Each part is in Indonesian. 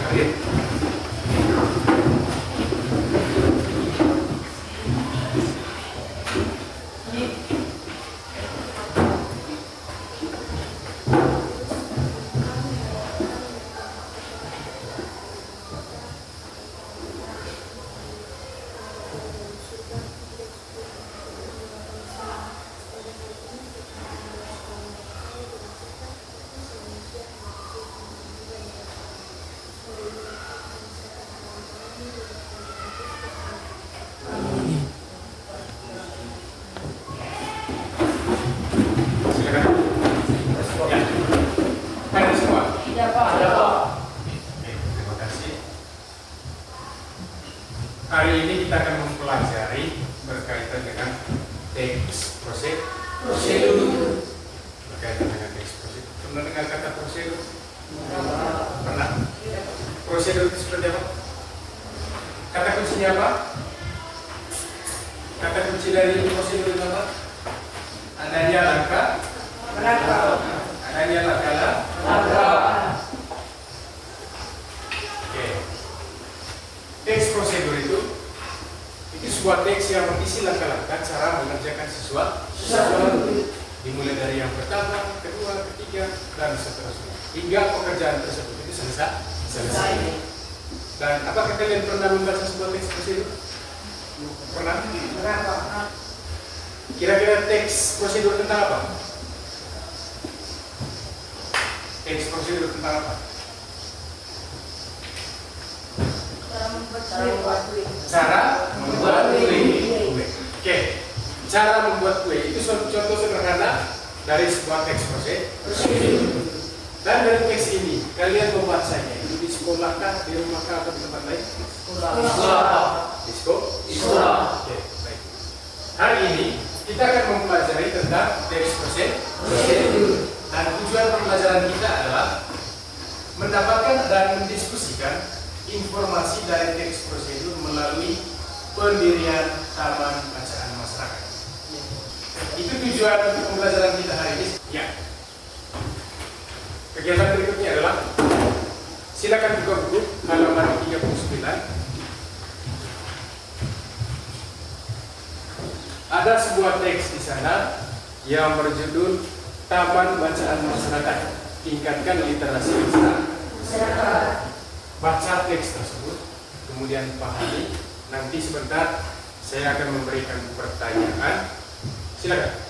hadir. Hari ini kita akan mempelajari berkaitan dengan teks prosedur. Berkaitan dengan teks prosedur. Pernah dengar kata prosedur? Pernah? Prosedur itu seperti apa? Kata kuncinya apa? Kata kunci dari prosedur itu apa? Adanya langkah. Adanya langkah. Oke. Teks prosedur itu sebuah teks yang berisi langkah-langkah cara mengerjakan sesuatu, dimulai dari yang pertama, kedua, ketiga, dan seterusnya hingga pekerjaan tersebut itu selesai. Dan apakah kalian pernah membaca sebuah teks prosedur? Pernah? Kira-kira teks prosedur tentang apa? Teks prosedur tentang apa? Cara membuat kue. Oke, cara membuat kue itu contoh sederhana dari sebuah teks prosedur. Dan dari teks ini kalian membacanya itu di sekolah kah, di rumah kah, atau di tempat lain? Di sekolah. Oke, baik. Hari ini kita akan mempelajari tentang teks prosedur. Dan tujuan pembelajaran kita adalah mendapatkan dan mendiskusikan informasi dari teks prosedur melalui pendirian Taman Bacaan Masyarakat. Itu tujuan pembelajaran kita hari ini. Ya. Kegiatan berikutnya adalah silakan buka buku halaman 39. Ada sebuah teks di sana yang berjudul Taman Bacaan Masyarakat, tingkatkan literasi masyarakat. Baca teks tersebut, kemudian pahami. Nanti sebentar saya akan memberikan pertanyaan. Silakan.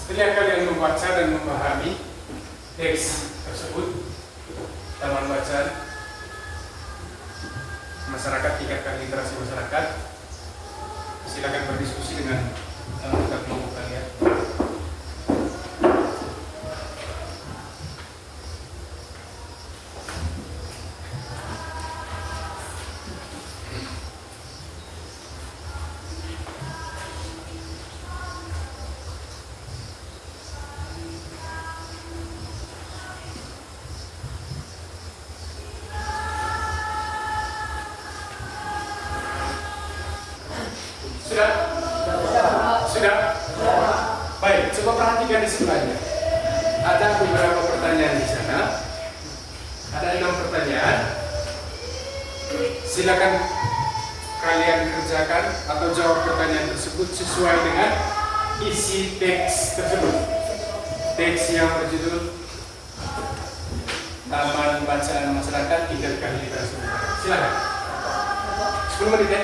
Setelah kalian membaca dan memahami teks tersebut, Taman Bacaan Masyarakat, tingkatkan literasi masyarakat, silakan berdiskusi dengan anggota kelompok kalian. Sudah? Baik, coba perhatikan di sebelahnya. Ada beberapa pertanyaan di sana. Ada 6 pertanyaan. Silakan kalian kerjakan atau jawab pertanyaan tersebut sesuai dengan isi teks tersebut. Teks yang berjudul Taman Bacaan Masyarakat Tingkatkan Literasi. Silakan. 10 menit ya.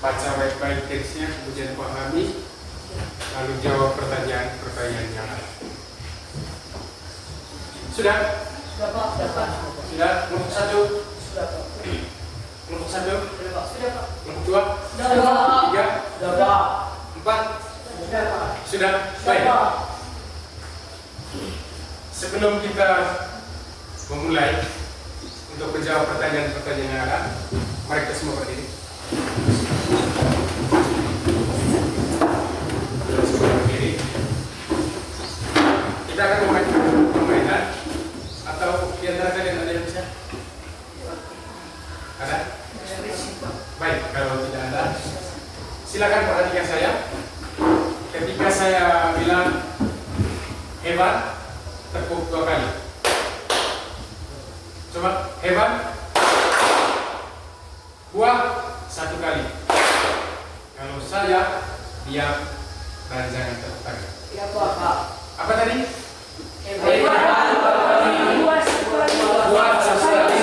Baca baik-baik teksnya, kemudian pahami, lalu jawab pertanyaan-pertanyaan yang ada. Sudah? Sudah Pak, sudah Pak. Sudah? Kelompok 1? Sudah Pak. Kelompok 1? Sudah Pak, sudah Pak. Kelompok 2? Sudah Pak. 3? Sudah Pak. 4? Sudah Pak. Sudah? Sudah Baik. Pak. Sebelum kita memulai untuk menjawab pertanyaan-pertanyaan yang ada, mari kita semua berdiri. Kita akan memainkan permainan atau di antara kalian ada yang bisa? Ada? Baik, kalau tidak ada, silakan perhatikan saya. Ketika saya bilang hebat, tepuk 2 kali. Coba hebat. Buah 1 kali. Kalau saya diam dan jangan tepuk tangan. Ya Pak. Apa tadi? Hebat. Buat sesuatu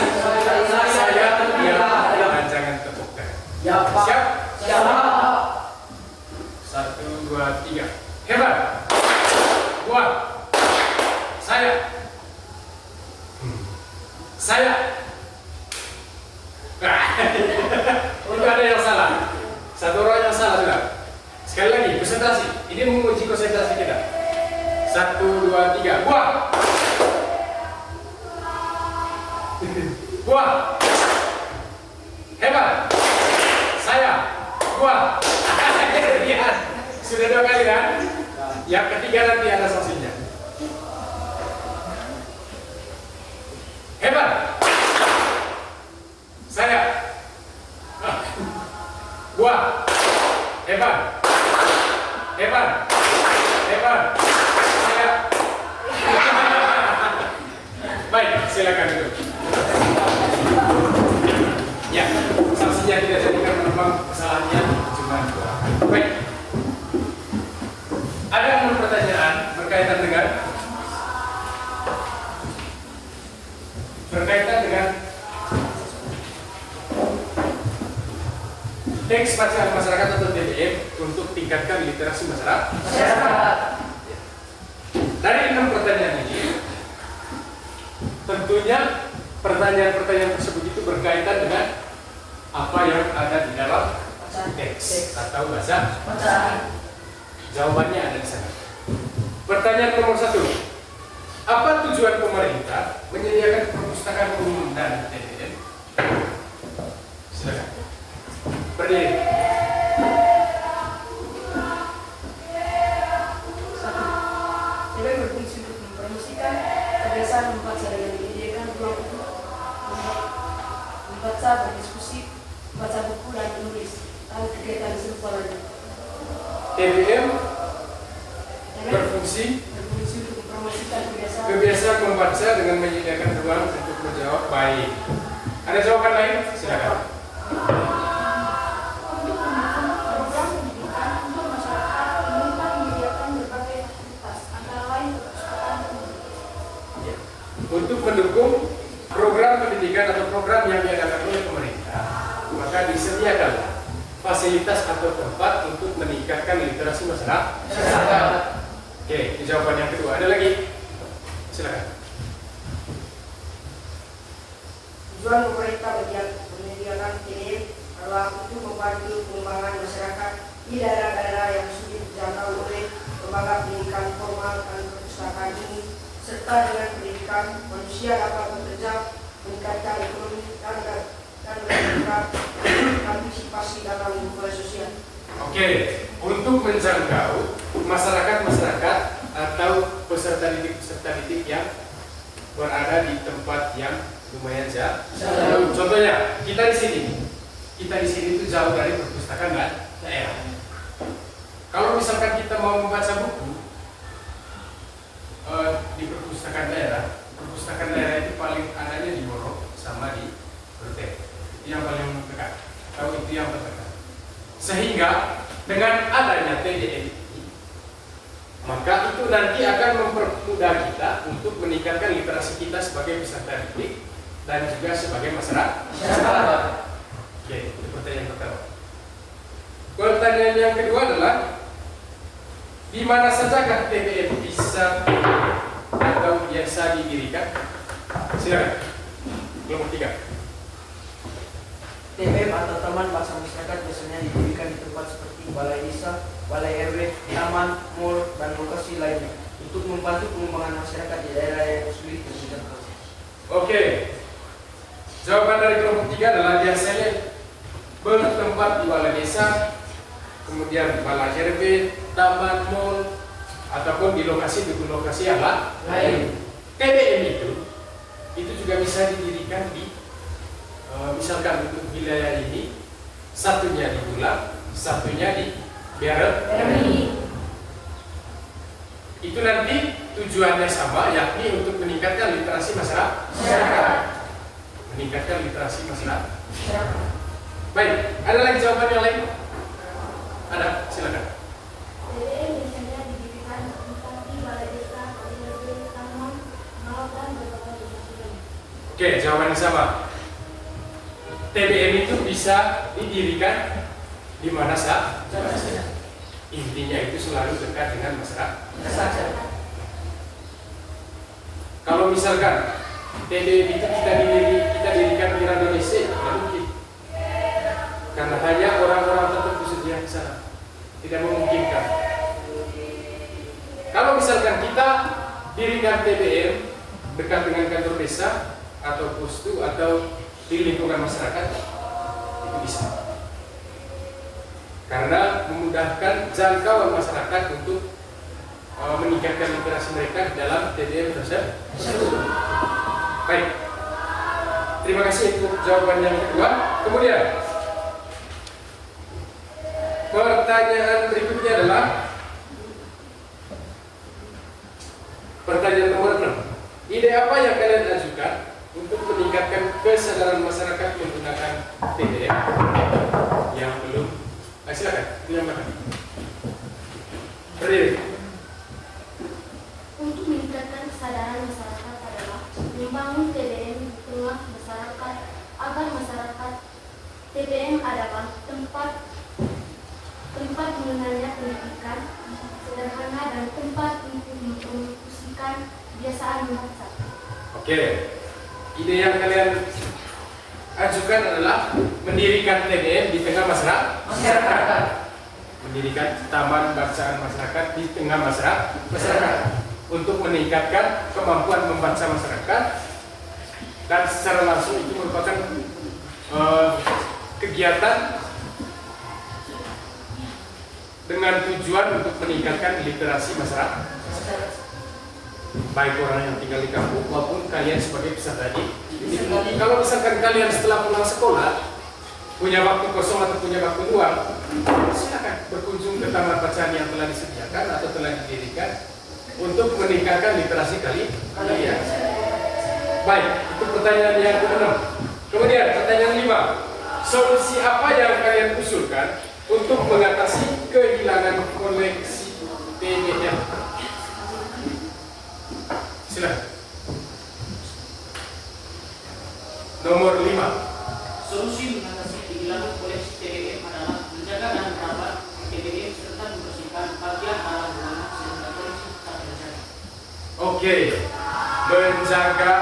saya diam dan jangan tepuk tangan. Ya Pak. Siap? Siap Pak. 1, 2, 3. Hebat. Buat saya. Saya. Itu ada yang salah. Satu orang yang salah sudah. Sekali lagi, konsentrasi. Ini menguji konsentrasi kita. 1, 2, 3. Buah. Buah. Hebat. Saya. Buah. Lihat. Sudah 2 kali kan? Yang ketiga nanti ada sanksinya. Hebat. Saya. Buah. Hebat. Hebat. Hebat. Saya. Baik, silakan duduk. Ya, sanksinya tidak jadi karena memang kesalahannya cuma 2. Baik. Ada 6 pertanyaan berkaitan dengan teks bacaan masyarakat atau TBM untuk tingkatkan literasi masyarakat. Dari 6 pertanyaan ini, tentunya pertanyaan-pertanyaan tersebut itu berkaitan dengan apa yang ada di dalam teks atau bahasa. Jawabannya ada di sana. Pertanyaan nomor 1. Apa tujuan pemerintah menyediakan perpustakaan umum dan TBM? Silakan. Berdiri. 1. TBM berfungsi untuk mempromosikan kebiasaan membaca dengan menyediakan ruang untuk membaca, berdiskusi, membaca buku dan menulis, dan kegiatan serupa lainnya. TBM berfungsi untuk mempromosikan kebiasaan membaca dengan menyediakan ruang untuk menjawab. Baik. Ada jawaban lain? Silakan. untuk mendukung program pendidikan atau program yang diadakan oleh pemerintah, maka disediakan fasilitas atau tempat untuk meningkatkan literasi masyarakat. Oke, itu jawaban yang kedua. Ada lagi? Silakan. Tujuan pemerintah menyediakan TDM adalah untuk membantu pengembangan masyarakat di daerah-daerah yang sulit dijangkau oleh lembaga pendidikan formal dan perpustakaan ini, serta dengan pendidikan manusia dapat bekerja, meningkatkan ekonomi dan meningkatkan partisipasi dalam lingkungan sosial. Oke, untuk menjangkau masyarakat atau peserta didik yang berada di tempat yang lumayan jauh. Contohnya, kita di sini itu jauh dari perpustakaan daerah. Kalau misalkan kita mau membaca buku di perpustakaan daerah itu paling adanya di Borok sama di Brute. Itu yang paling dekat. Atau itu yang terdekat. Sehingga dengan adanya TDM ini, maka itu nanti akan mempermudah kita untuk meningkatkan literasi kita sebagai peserta didik dan juga sebagai masyarakat. Oke, itu pertanyaan pertama. Pertanyaan yang kedua adalah, di mana saja TDM bisa atau biasa didirikan? Silakan. Kelompok 3. TBM atau Taman Bahasa Masyarakat biasanya didirikan di tempat seperti balai desa, balai RW, taman, mall, dan lokasi lainnya untuk membantu pengembangan masyarakat di daerah yang sulit dijangkau. Oke, jawaban dari kelompok 3 adalah biasanya bertempat di balai desa, kemudian balai RW, taman, mall, ataupun di lokasi yang lain. TBM itu juga bisa didirikan di misalkan untuk wilayah ini, satunya di Bulang, satunya di BRI. Itu nanti tujuannya sama, yakni untuk meningkatkan literasi masyarakat. Meningkatkan literasi masyarakat. Baik, ada lagi jawaban yang lain? Ada, silakan. TDM biasanya didirikan di balai desa, taman, mall, dan berbagai lokasi lain. Oke, jawabannya sama. TDM itu bisa didirikan di mana saja. Intinya itu selalu dekat dengan masyarakat. Kalau misalkan TDM itu kita dirikan di Indonesia, tidak mungkin. Karena hanya orang-orang tertentu saja yang sana. Tidak memungkinkan. Kalau misalkan kita dirikan TDM dekat dengan kantor desa atau postu atau di lingkungan masyarakat, itu bisa. Karena memudahkan jangkauan masyarakat untuk meningkatkan literasi mereka dalam TDM tersebut. Baik, terima kasih untuk jawaban yang kedua. Kemudian pertanyaan berikutnya adalah pertanyaan nomor 6. Ide apa yang kalian ajukan untuk meningkatkan kesadaran masyarakat menggunakan TDM yang belum? Silakan, dilakukan. Berdiri. Untuk meningkatkan kesadaran masyarakat adalah membangun TDM di tengah masyarakat agar masyarakat TDM adalah tempat mengenalnya pendidikan sederhana dan tempat untuk mempromosikan kebiasaan membaca. Oke, ide yang kalian ajukan adalah mendirikan TDM di tengah masyarakat. Mendirikan taman bacaan masyarakat di tengah masyarakat untuk meningkatkan kemampuan membaca masyarakat, dan secara langsung itu merupakan kegiatan dengan tujuan untuk meningkatkan literasi masyarakat, baik orang yang tinggal di kampung maupun kalian sebagai peserta didik. Kalau misalkan kalian setelah pulang sekolah punya waktu kosong atau punya waktu luang, silakan berkunjung ke taman bacaan yang telah disediakan atau telah didirikan untuk meningkatkan literasi kalian. Baik, itu pertanyaan yang ke-6. Kemudian pertanyaan 5. Solusi apa yang kalian usulkan untuk mengatasi kehilangan koleksi TDM? Silakan. Nomor 5. Solusi mengatasi kehilangan koleksi TBM adalah menjaga dan merawat TBM serta membersihkan bagian dalam rumah sehingga koleksi tetap terjaga. Oke, menjaga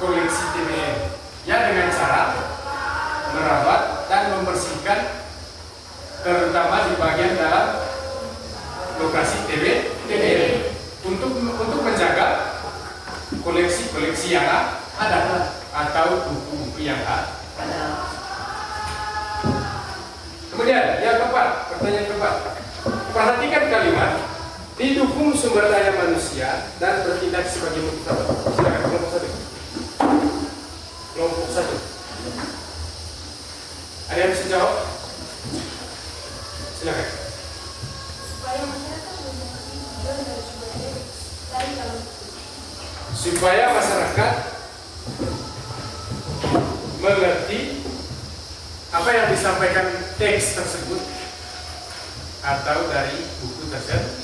koleksi TBM ya dengan cara merawat dan membersihkan terutama di bagian dalam lokasi TBM untuk menjaga koleksi yang ada atau buku-buku yang ada. Kemudian yang keempat, pertanyaan keempat. Perhatikan kalimat didukung sumber daya manusia dan bertindak sebagai motivator. Silakan kelompok satu. Kelompok satu. Ada yang bisa jawab? Silakan. Supaya masyarakat mengerti tujuan dari sebuah teks dari dalam buku. Supaya masyarakat mengerti apa yang disampaikan teks tersebut atau dari buku tersebut.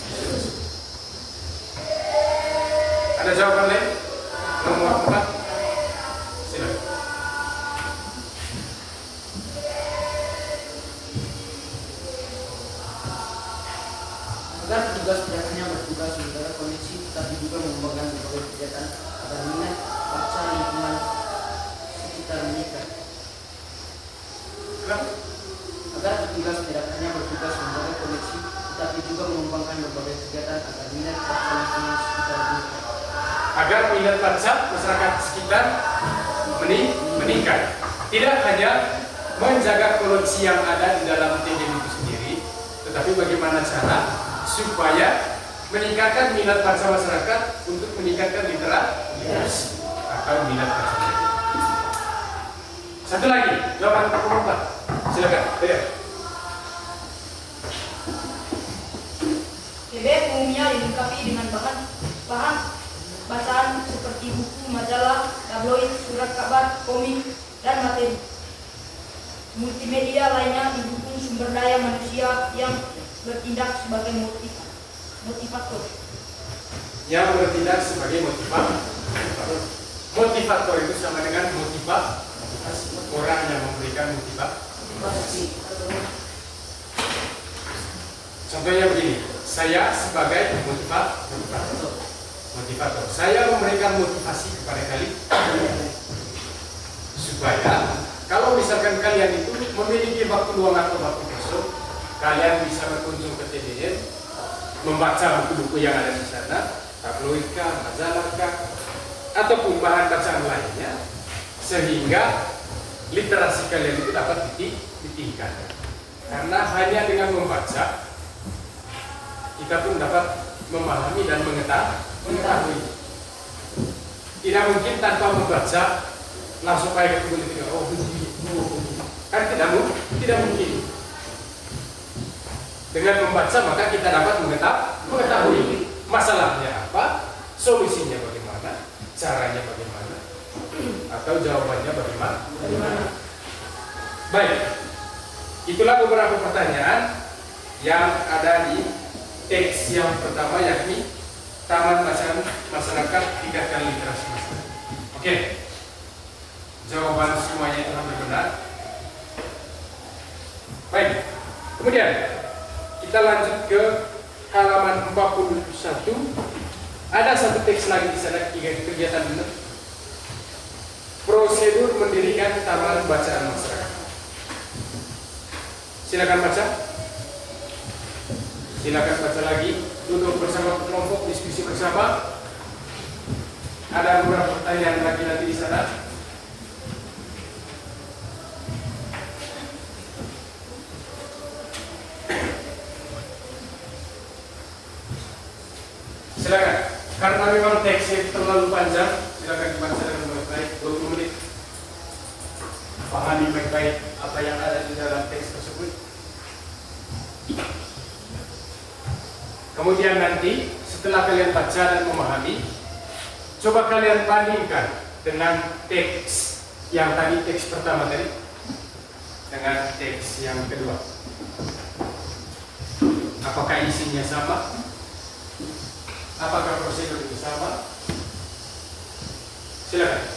Ada jawaban lain? Nomor 4. Silakan. Agar petugas tidak hanya bertugas menjaga koneksi, tetapi juga mengembangkan berbagai kegiatan agar minat baca lingkungan sekitar meningkat. Agar petugas tidak hanya bertugas menjaga koneksi, tetapi juga mengembangkan berbagai kegiatan agar minat baca lingkungan sekitar meningkat. Agar minat baca masyarakat sekitar meningkat. Tidak hanya menjaga koleksi yang ada di dalam TBM itu sendiri, tetapi bagaimana cara supaya meningkatkan minat baca masyarakat untuk meningkatkan literasi atau minat baca. Satu lagi, jawaban nomor 4. Silakan, Dede. TBM umumnya dilengkapi dengan bahan bacaan seperti buku, majalah, tabloid, surat kabar, komik, dan materi. Multimedia lainnya didukung sumber daya manusia yang bertindak sebagai motivator. Yang bertindak sebagai motivator. Motivator itu sama dengan motivasi. Orang yang memberikan motivasi. Contohnya begini, saya sebagai motivator. Saya memberikan motivasi kepada kalian supaya kalau misalkan kalian itu memiliki waktu luang atau waktu kosong, kalian bisa berkunjung ke TBM, membaca buku-buku yang ada di sana, tabloidkah, majalahkah, ataupun bahan bacaan lainnya, sehingga literasi kalian itu dapat ditingkatkan. Karena hanya dengan membaca, kita pun dapat memahami dan mengetahui. Tidak mungkin tanpa membaca langsung kayak ke politik. Kan tidak mungkin. Dengan membaca maka kita dapat mengetahui masalahnya apa, solusinya bagaimana, caranya bagaimana, atau jawabannya bagaimana. Baik, itulah beberapa pertanyaan yang ada di teks yang pertama, yakni Taman Bacaan Masyarakat Tingkatkan Literasi Masyarakat. Oke, jawaban semuanya itu hampir benar. Baik, kemudian kita lanjut ke halaman 41. Ada satu teks lagi di sana, kegiatan benar. Prosedur mendirikan Taman Bacaan Masyarakat. Silakan baca. Silakan baca lagi. Duduk bersama kelompok, diskusi bersama. Ada beberapa pertanyaan lagi nanti di sana. Silakan. Karena memang teksnya terlalu panjang, silakan dibaca dengan baik-baik 20 menit. Pahami baik-baik apa yang ada di dalam teks tersebut. Kemudian nanti setelah kalian baca dan memahami, coba kalian bandingkan dengan teks yang tadi, teks pertama tadi, dengan teks yang kedua. Apakah isinya sama? Apakah prosedur itu sama? Silakan.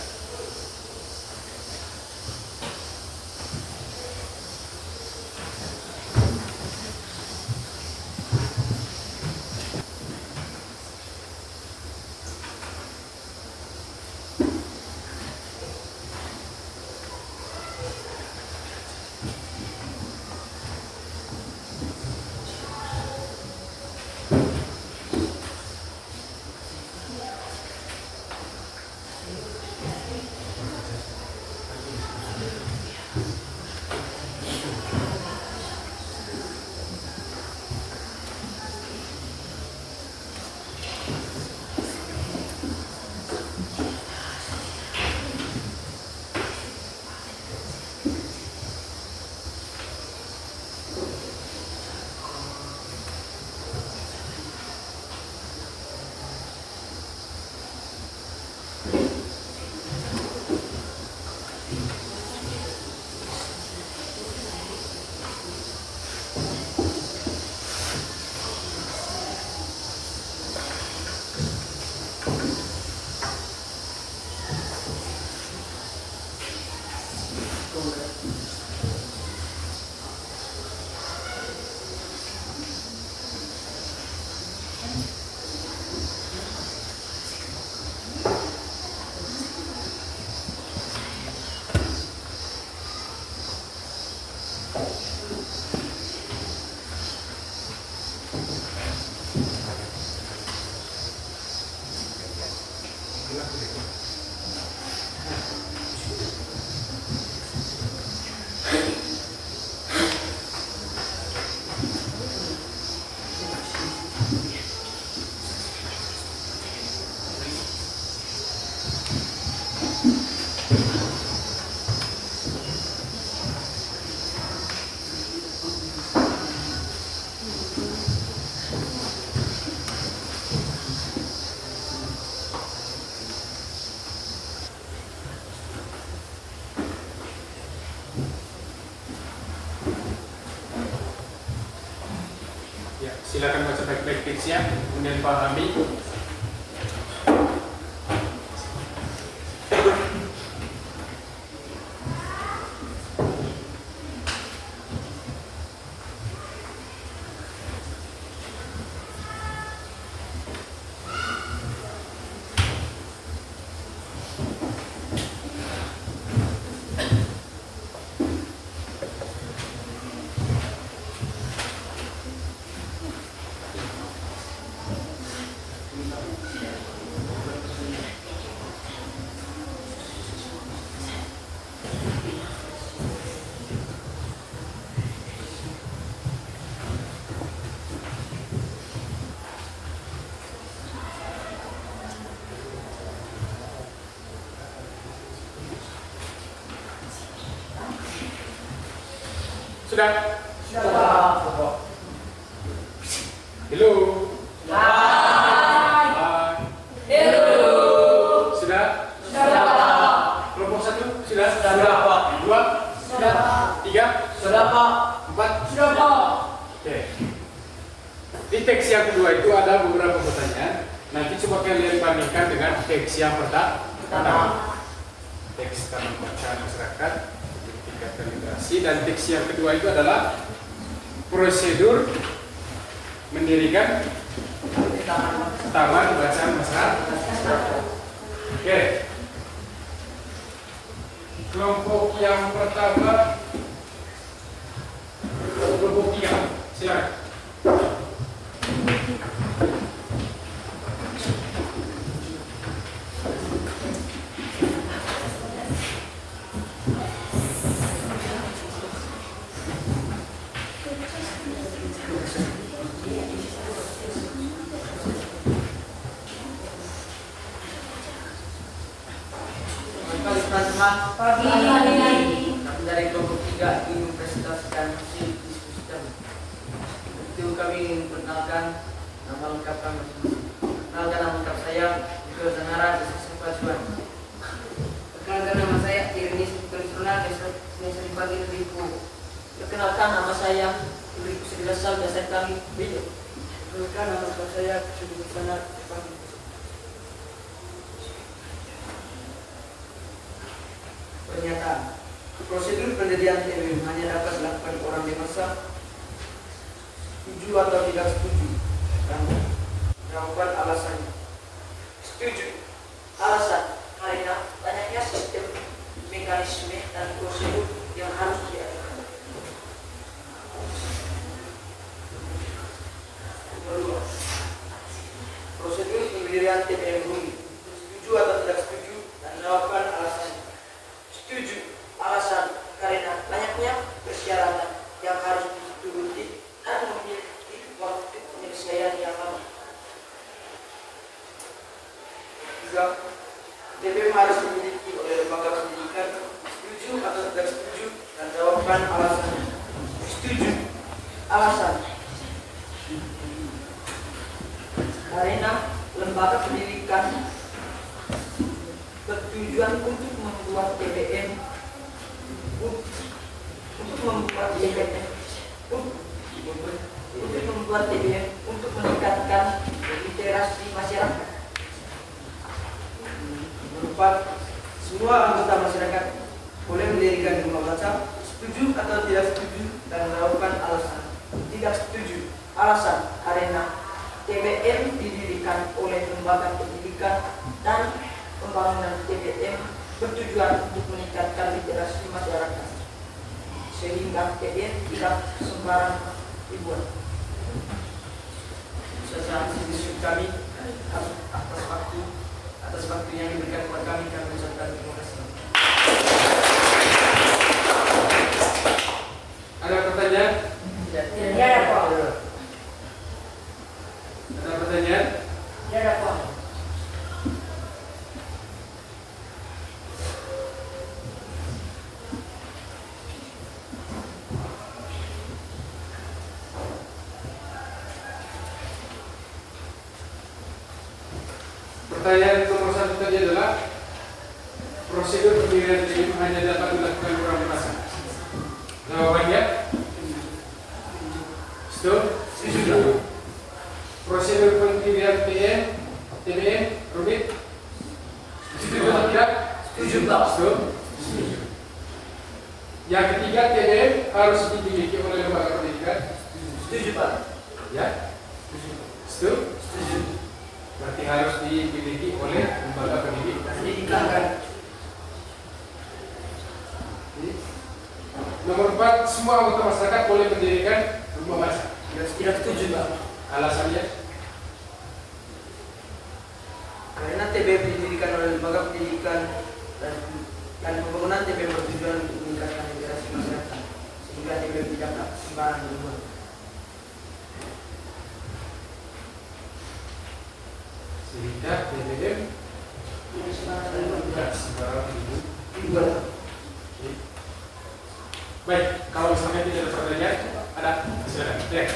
silakan baca baik-baik teksnya, kemudian pahami. Sudah? Hello. Hai. Sudah? Kelompok 1 sudah? Sudah, Pak. 2? Sudah. 3? Sudah, Pak. 4? Sudah, Pak. Oke. Di teks yang kedua itu ada beberapa pertanyaan. Nanti coba kalian bandingkan dengan teks yang pertama. Teks Taman Bacaan Masyarakat Tingkatkan Literasi, dan teks yang kedua itu adalah prosedur mendirikan Taman Bacaan Masyarakat. Oke. Kelompok yang pertama, kelompok 3, silakan. Teman-teman, kami dari kelompok 3 ingin mempresentasikan hasil diskusi kami. Itu kami ingin memperkenalkan nama lengkap kami. Perkenalkan nama lengkap saya, Niko Zanara, Desa Sepasuan. Perkenalkan nama saya Irnis Kulturna, Desa Dipanggil Riku. Perkenalkan nama saya, Ibu Sedasal, Desa kami, Bijo. Perkenalkan nama saya Sudah Sana Dipanggil. Pernyataan. Prosedur pendirian TBM hanya dapat dilakukan orang dewasa, setuju atau tidak setuju, dan jawaban alasannya. Setuju. Alasan karena banyaknya sistem, mekanisme, dan prosedur yang harus diadakan. Kedua, prosedur pendirian TBM rumit. Setuju atau tidak setuju, dan jawaban alasannya. Setuju. Alasan karena banyaknya persyaratan yang harus dituruti dan memiliki waktu penyelesaian yang lama. Tiga, TBM harus dimiliki oleh lembaga pendidikan. Setuju atau tidak setuju, dan jawaban alasannya. Setuju. Alasan karena lembaga pendidikan bertujuan untuk membuat TBM untuk meningkatkan literasi masyarakat. Empat, semua anggota masyarakat boleh mendirikan rumah baca. Setuju atau tidak setuju, dan melakukan alasan. Tidak setuju. Alasan karena TBM didirikan oleh lembaga pendidikan dan pembangunan TBM bertujuan untuk meningkatkan literasi masyarakat, sehingga TBM tidak sembarang dibuat. Selesai diskusi kami atas waktu yang diberikan kepada kami ucapkan terima kasih. Ada pertanyaan? Ya, Pak. Ada pertanyaan? Ya, Pak. Pertanyaan nomor 1 tadi adalah prosedur pendirian TBM hanya dapat dilakukan orang dewasa. Jawabannya? Setuju. Setuju, Pak. Setuju. Yang ketiga, TBM harus dimiliki oleh lembaga pendidikan. Setuju, Pak. Ya? Setuju? Setuju. Berarti harus dimiliki oleh lembaga pendidikan. Pendidikan. Nomor 4, semua anggota masyarakat boleh mendirikan rumah baca. Tidak setuju, Pak. Alasannya? Karena TBM didirikan oleh lembaga pendidikan dan pembangunan TBM bertujuan untuk meningkatkan literasi masyarakat sehingga TBM tidak sembarangan dibuat. Sehingga TBM tidak sembarangan Dibuat. Baik, kalau misalnya tidak ada pertanyaan, ada silakan. Ya.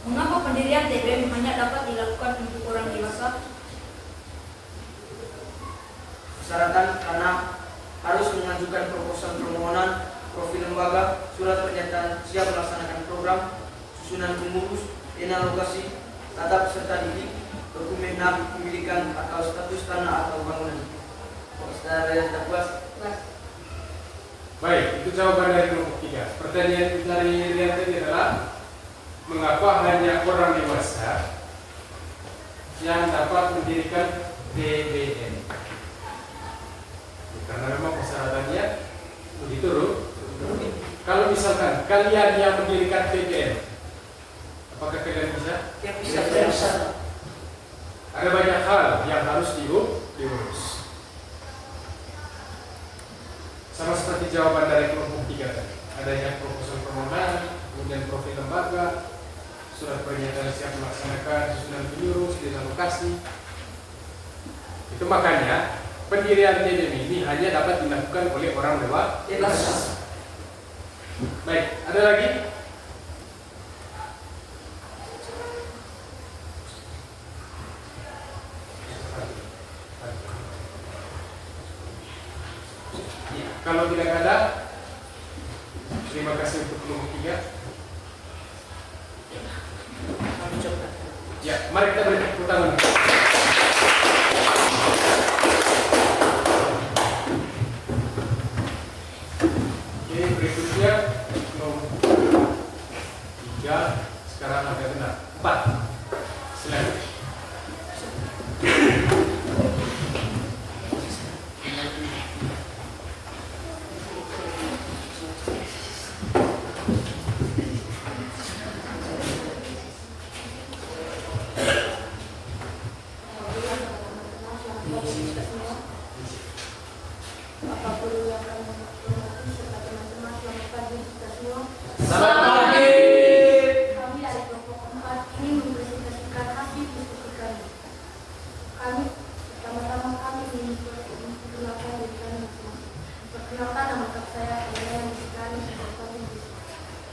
Mengapa pendirian TBM hanya dapat dilakukan untuk orang dewasa? Persyaratan karena harus mengajukan proposal permohonan, profil lembaga, surat pernyataan siap melaksanakan program, susunan pengurus, dana alokasi, tata peserta didik, dokumen hak pemilikan atau status tanah atau bangunan. Saudara tidak puas? Baik, itu jawaban dari kelompok 3. Pertanyaan dari Rian tadi adalah mengapa hanya orang dewasa yang dapat mendirikan TBM? Karena memang persyaratannya begitu, Ruh. Kalau misalkan kalian yang mendirikan TBM, apakah kalian bisa? Ya bisa. Ada banyak hal yang harus diurus. Sama seperti jawaban dari kelompok 3 tadi. Adanya proposal permohonan, kemudian profil lembaga, surat pernyataan siap melaksanakan, susunan pengurus, dana alokasi. Itu makanya pendirian TBM ini hanya dapat dilakukan oleh orang dewasa. Baik, ada lagi? Kalau tidak ada, terima kasih untuk kelompok 3. Ya, mari kita beri tepuk tangan. Oke, berikutnya kelompok 3. Sekarang ada benar 4. Silakan.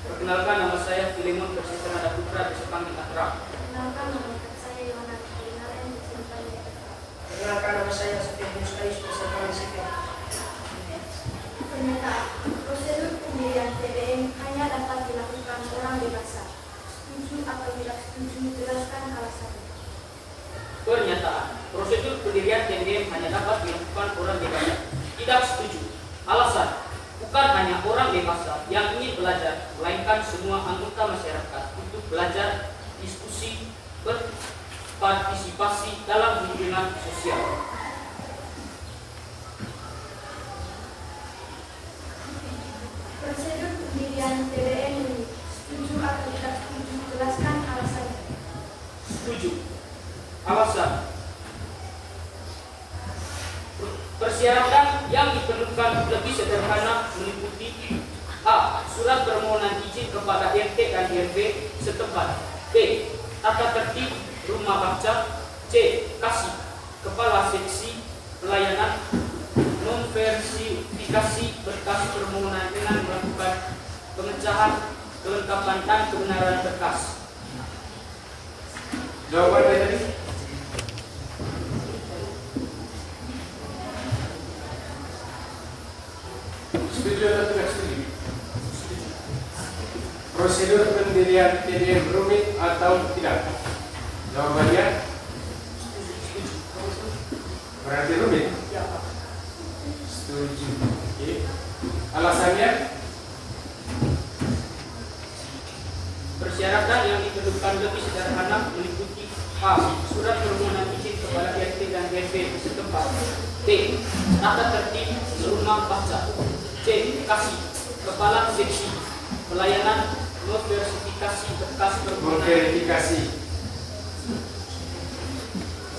Perkenalkan, nama saya Filemon Persisternada Putra, bisa panggil akrab. Perkenalkan, nama saya Yohana Kirinaren, disimpan di Perkenalkan, nama saya Stephen Skais, beserta Sifat. Pernyataan. Prosedur pendirian TBM hanya dapat dilakukan orang dewasa. Setuju atau tidak setuju, jelaskan alasannya. Pernyataan. Prosedur pendirian TBM hanya dapat dilakukan orang dewasa. Tidak setuju. Alasan. Bukan hanya orang dewasa yang ingin belajar, melainkan semua anggota masyarakat untuk belajar, diskusi, berpartisipasi dalam hubungan sosial. Prosedur pendirian TBM ini, setuju atau tidak setuju, jelaskan alasannya. Setuju. Alasan. Persyaratan yang diperlukan lebih sederhana meliputi A. Surat permohonan izin kepada RT dan RW setempat. B. Tata tertib rumah baca. C. Kasih kepala seksi pelayanan memverifikasi berkas permohonan dengan melakukan pengecahan, kelengkapan dan kebenaran berkas. Jawaban dari tadi? Setuju atau tidak setuju? Prosedur pendirian TBM rumit atau tidak? Jawabannya berarti rumit. Setuju. Oke. Alasannya? Persyaratan yang ditentukan lebih sederhana meliputi A. Surat permohonan izin kepala RT dan RW setempat. B. Tata tertib rumah baca. C. Kasih kepala seksi pelayanan memverifikasi berkas permohonan.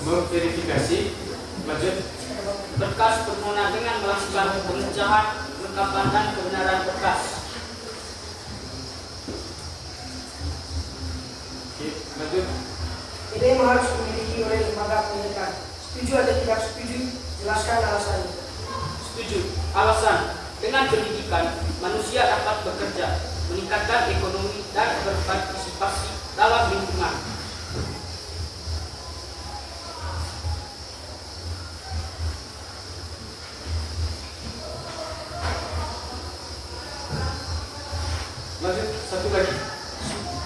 Memverifikasi. Lanjut. Berkas permohonan dengan melakukan pengecahan, kelengkapan dan kebenaran berkas. Oke, lanjut. TBM harus dimiliki oleh lembaga pendidikan. Setuju atau tidak setuju? Jelaskan alasannya. Setuju. Alasan, dengan pendidikan manusia dapat bekerja, meningkatkan ekonomi dan berpartisipasi dalam lingkungan. Lanjut, satu lagi.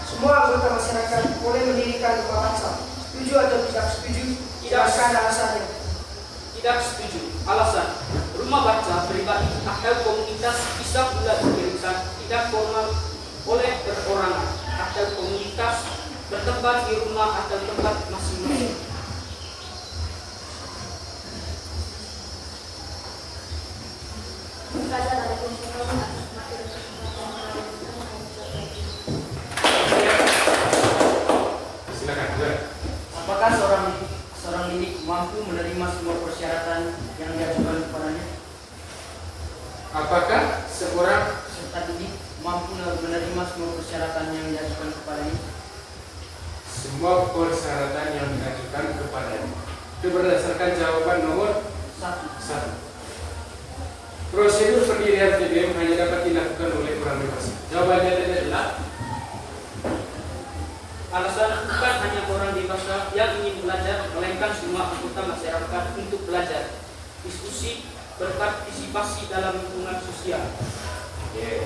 Semua anggota masyarakat boleh mendirikan rumah baca. Setuju atau tidak setuju? Jelaskan alasannya. Tidak setuju. Alasan, rumah baca pribadi atau komunitas bisa pula didirikan tidak formal oleh perorangan atau komunitas bertempat di rumah atau tempat masing-masing. Silakan. Dua. Apakah seorang didik mampu menerima semua persyaratan yang diajukan kepadanya? Apakah seorang Peserta didik mampu menerima semua persyaratan yang diajukan kepadanya? semua persyaratan yang diajukan kepadanya? Itu berdasarkan jawaban nomor 1. Prosedur pendirian TBM hanya dapat dilakukan oleh orang dewasa. Jawabannya adalah Alasan, bukan hanya orang dewasa yang ingin belajar, melainkan semua anggota masyarakat untuk belajar, diskusi, berpartisipasi dalam lingkungan sosial. Oke.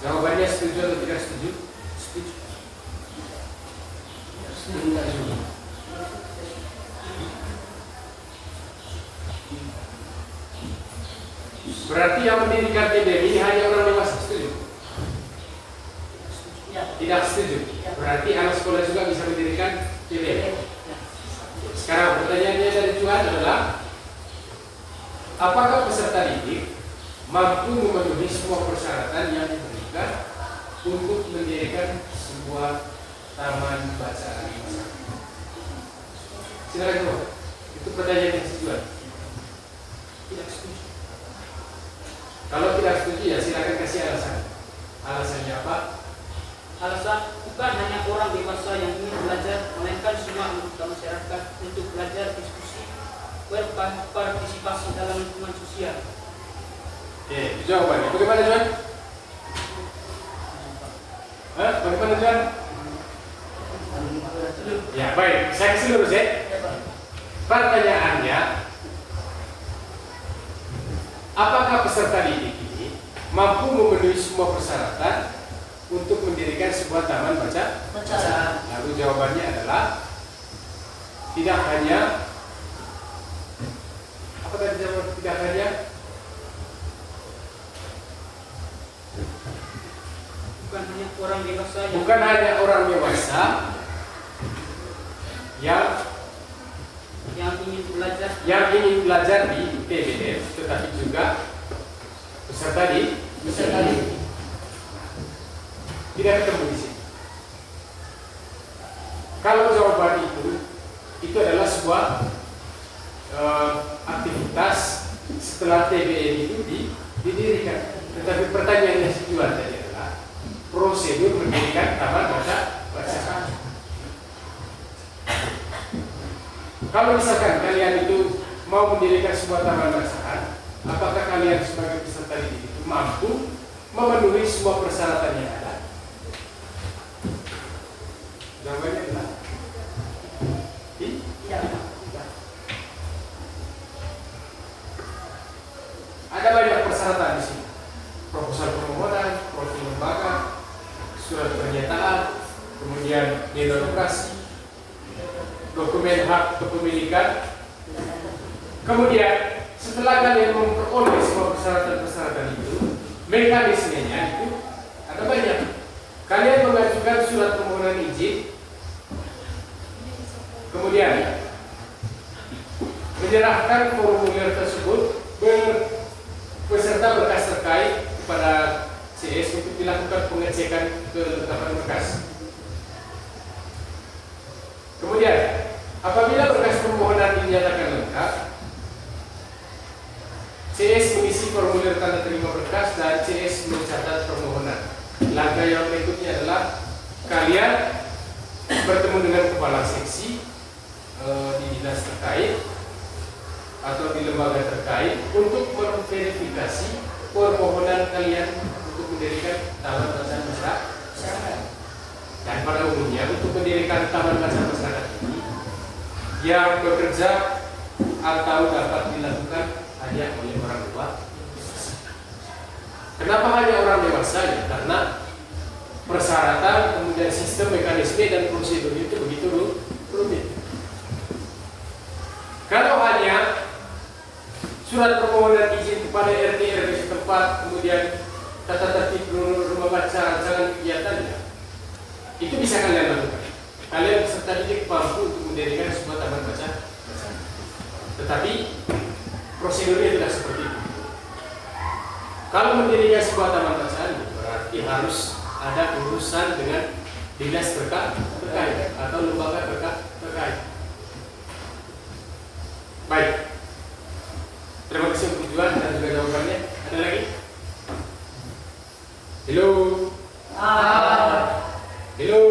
Jawabannya setuju atau tidak setuju? Setuju. Setuju. Berarti yang mendirikan TBM ini hanya orang dewasa, setuju? Tidak setuju. Berarti anak sekolah juga bisa mendirikan TBM. Sekarang pertanyaannya dari Tuhan adalah, apakah peserta didik mampu memenuhi semua persyaratan yang diberikan untuk mendirikan sebuah taman bacaan di masyarakat? Silakan jawab. Itu pertanyaan yang tujuan. Tidak setuju. Kalau tidak setuju ya silakan kasih alasan. Alasannya apa? Alasan, bukan hanya orang dewasa yang ingin belajar, melainkan semua anggota masyarakat untuk belajar, diskusi, berpartisipasi dalam lingkungan sosial. Oke, jawabannya. Bagaimana Juan? Bagaimana Juan? Ya baik, saya kasih lurus ya. Pertanyaannya, apakah peserta didik ini mampu memenuhi semua persyaratan untuk mendirikan sebuah taman bacaan? Lalu jawabannya adalah tidak hanya apa tadi jawab? Tidak hanya Bukan hanya orang dewasa yang bukan hanya orang dewasa yang ingin belajar di TBM, tetapi juga peserta didik. Tidak ketemu di sini. Kalau jawaban itu adalah sebuah aktivitas setelah TBM itu didirikan. Tetapi pertanyaan yang tujuan tadi adalah prosedur mendirikan taman bacaan. Kalau misalkan kalian itu mau mendirikan sebuah taman bacaan, apakah kalian sebagai peserta didik itu mampu memenuhi semua persyaratan yang ada? Jawabannya adalah tidak. Ada banyak persyaratan di sini. Proposal permohonan, profil lembaga, surat pernyataan, kemudian denotasi, dokumen hak kepemilikan. Kemudian setelah kalian memperoleh semua persyaratan-persyaratan itu, mekanismenya itu ada banyak. Kalian mengajukan surat permohonan izin, kemudian menyerahkan formulir tersebut beserta berkas terkait kepada CS untuk dilakukan pengecekan kelengkapan berkas. Kemudian, apabila berkas permohonan dinyatakan lengkap, CS mengisi formulir tanda terima berkas dan CS mencatat permohonan. Langkah yang berikutnya adalah kalian bertemu dengan kepala seksi di dinas terkait atau di lembaga terkait untuk memverifikasi permohonan kalian untuk mendirikan taman bacaan masyarakat. Dan pada umumnya untuk mendirikan taman bacaan masyarakat ini yang bekerja atau dapat dilakukan hanya oleh orang tua. Kenapa hanya orang dewasa? Ya, karena persyaratan, kemudian sistem, mekanisme dan prosedur itu begitu rumit. Kalau hanya surat permohonan izin kepada RT RW setempat, kemudian tata tertib rumah baca, rancangan kegiatannya, itu bisa kalian lakukan. Kalian peserta didik mampu untuk mendirikan sebuah taman baca. Tetapi prosedurnya tidak seperti itu. Kalau mendirikan sebuah taman bacaan berarti harus ada urusan dengan dinas terkait atau lembaga terkait. Baik. Terima kasih untuk tujuan dan juga jawabannya. Ada lagi? Hello. Hello.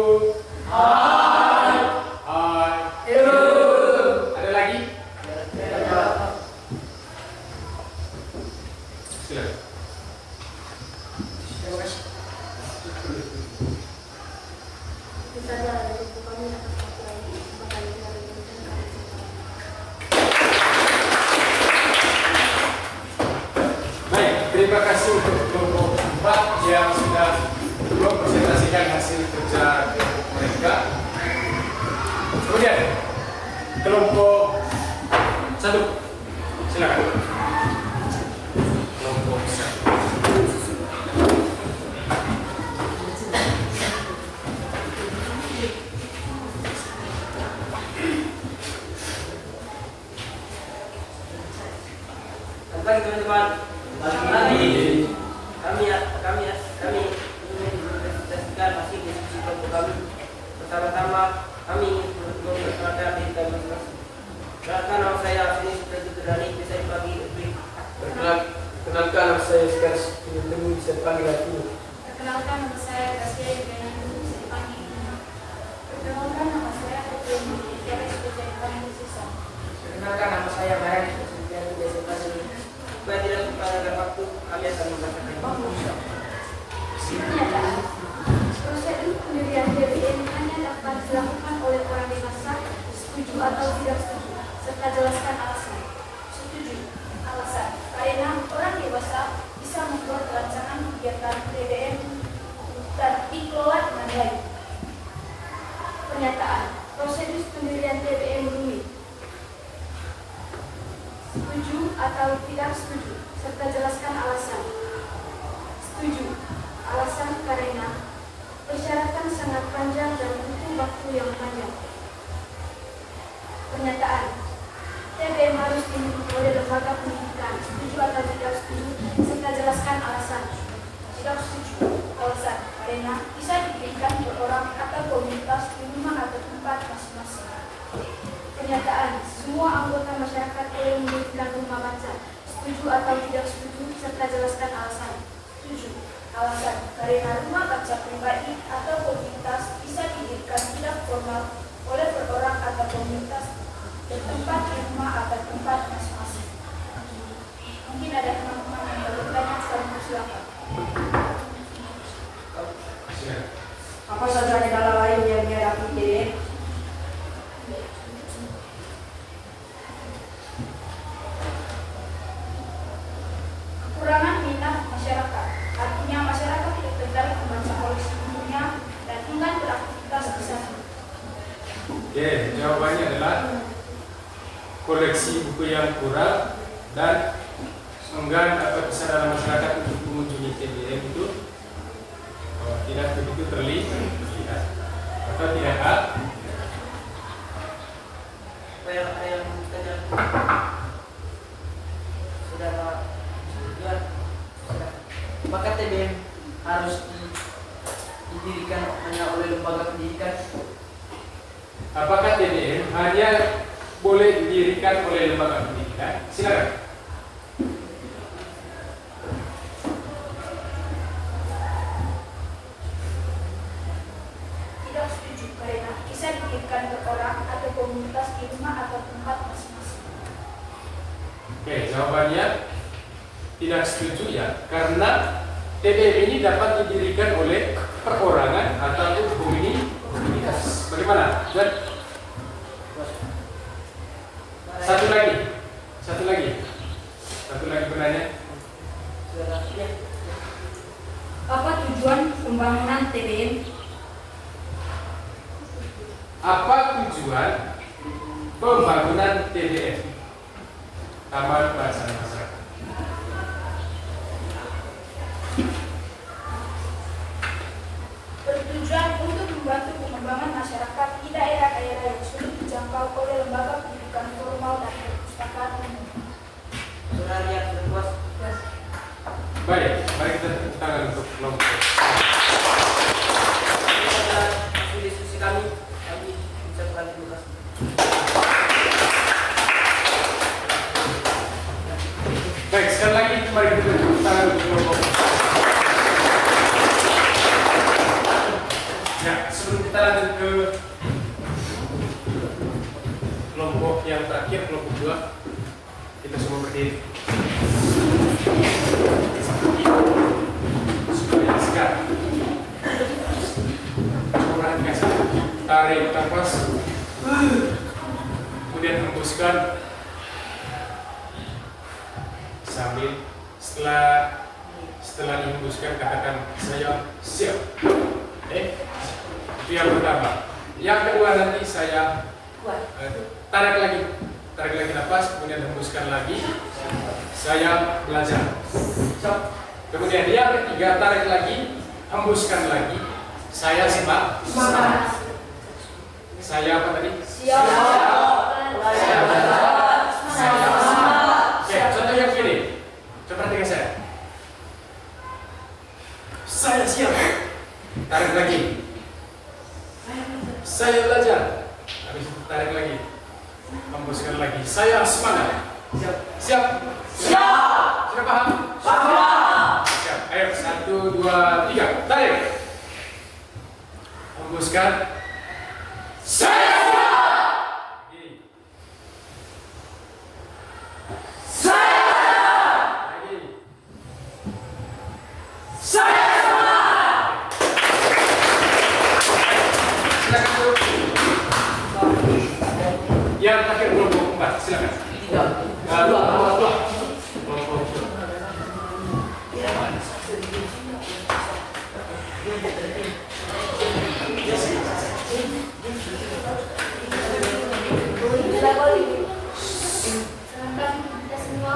Hai. Hello. Ada lagi? Silakan. Terima kasih. Itu saja dari kami atas waktu ini. Bakal dari Baik, terima kasih untuk kelompok 4 yang sudah mempresentasikan hasil kerja mereka. Kemudian kelompok 1, silakan. Kelompok 1. Selamat pagi teman-teman. Kami ingin mempresentasikan hasil diskusi kelompok kami. Pertama-tama kami ingin memperkenalkan diri kami masing-masing. Perkenalkan, nama saya Afini Supriyadi Perdani, bisa dipanggil Edwin. Perkenalkan, nama saya Sekars Temu, bisa dipanggil Afini. Perkenalkan, nama saya Gracia Yudhana, bisa dipanggil Ina. Perkenalkan, nama saya Edwin Yudhana, bisa dipanggil Sisa. Perkenalkan, nama saya Baran, Supriyadi, biasa dipanggil. Supaya tidak kepada waktu, kami akan membacakan. Pernyataan. Prosedur pendirian DBM hanya dapat dilakukan oleh orang dewasa, setuju atau tidak setuju, serta jelaskan alasan. Setuju. Alasan. Karena orang dewasa bisa membuat rancangan kegiatan DBM dan dikelola dengan baik. Pernyataan. Prosedur pendirian DBM rumit. Setuju atau tidak setuju, serta jelaskan alasan. Setuju. Alasan karena persyaratan sangat panjang dan butuh waktu yang panjang. Pernyataan. TBM harus dimiliki oleh lembaga pendidikan. Setuju atau tidak setuju, serta jelaskan alasan. Tidak setuju. Alasan karena bisa diberikan per orang atau komunitas di rumah atau tempat masing-masing. Pernyataan. Semua anggota masyarakat boleh mendirikan rumah baca. Setuju atau tidak setuju, serta jelaskan alasan. Setuju. Alasan karena rumah baca pribadi atau komunitas bisa didirikan tidak formal oleh per orang atau komunitas bertempat di rumah atau tempat masing-masing. Mungkin ada teman-teman yang bertanya, silakan. Apa saja kendala lain yang dihadapi DBM? Kekurangan minat masyarakat, artinya masyarakat tidak tertarik membaca koleksi bukunya dan enggan beraktivitas di sana. Oke, jawabannya adalah koleksi buku yang kurang dan enggan atau kesadaran masyarakat untuk mengunjungi TBM itu tidak begitu terlihat atau tidak ada. Yang tanya saudara Juan, maka TBM harus didirikan hanya oleh lembaga pendidikan. Apakah TBM hanya boleh didirikan oleh lembaga pendidikan? Silakan. Tidak setuju karena bisa didirikan per orang atau komunitas di rumah atau tempat masing-masing. Oke, jawabannya tidak setuju ya, karena TBM ini dapat didirikan oleh perorangan atau komunitas. Bagaimana? Dan satu lagi bertanya. Apa tujuan pembangunan TBM? Apa tujuan pembangunan TBM? Taman Bacaan Masyarakat. Bertujuan untuk membantu pengembangan masyarakat di daerah-daerah yang sulit dijangkau oleh lembaga pendidikan formal dan perpustakaan umum. Saudara yang berpuas. Baik, mari kita tepuk tangan untuk kelompok. Hasil diskusi kami ucapkan terima kasih. Baik, sekali lagi mari kita tepuk tangan untuk kelompok. Ya, sebelum kita lanjut ke kelompok yang terakhir, kelompok 2, kita semua berdiri. Supaya segar. Perhatikan saya. Tarik nafas. Kemudian hembuskan. Sambil setelah dihembuskan katakan saya siap. Itu yang pertama. Yang kedua nanti saya tarik lagi nafas, kemudian hembuskan lagi. Saya belajar. Kemudian yang ketiga tarik lagi, hembuskan lagi. Saya semangat. Saya apa tadi? Siap. Oke, contoh yang gini. Coba perhatikan saya. Saya siap. Tarik lagi. Saya belajar. Habis itu tarik lagi. Hembuskan lagi. Saya semangat. Siap. Sudah paham? Siap. Ayo, 1, 2, 3. Tarik. Hembuskan. Saya siap. Lagi. Silakan dulu. Yang terakhir kelompok 4, silakan. Kelompok 2. Sedangkan kita semua,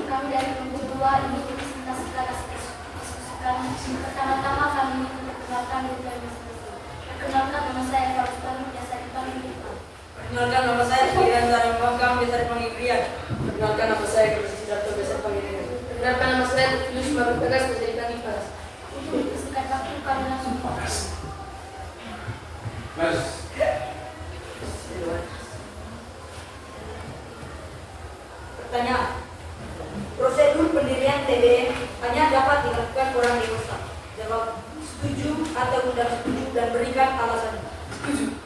kami dari kelompok 2 ini presentasikan diskusikan. Pertama-tama kami memperkenalkan diri kami masing-masing. Perkenalkan, nama saya Faustani, biasa dipanggil Ipan. Perkenalkan, nama saya Kirian Zari Bangkam, biasa dipanggil Krian. Perkenalkan, nama saya Kirian Sidarto, biasa dipanggil Rian. Perkenalkan, nama saya Tulus Baru Tegas, biasa dipanggil Paras. Untuk mempersingkat waktu, kami langsung fokus. Mas. Pertanyaan. Prosedur pendirian TBM hanya dapat dilakukan orang dewasa. Jawab setuju atau tidak setuju dan berikan alasan. Setuju.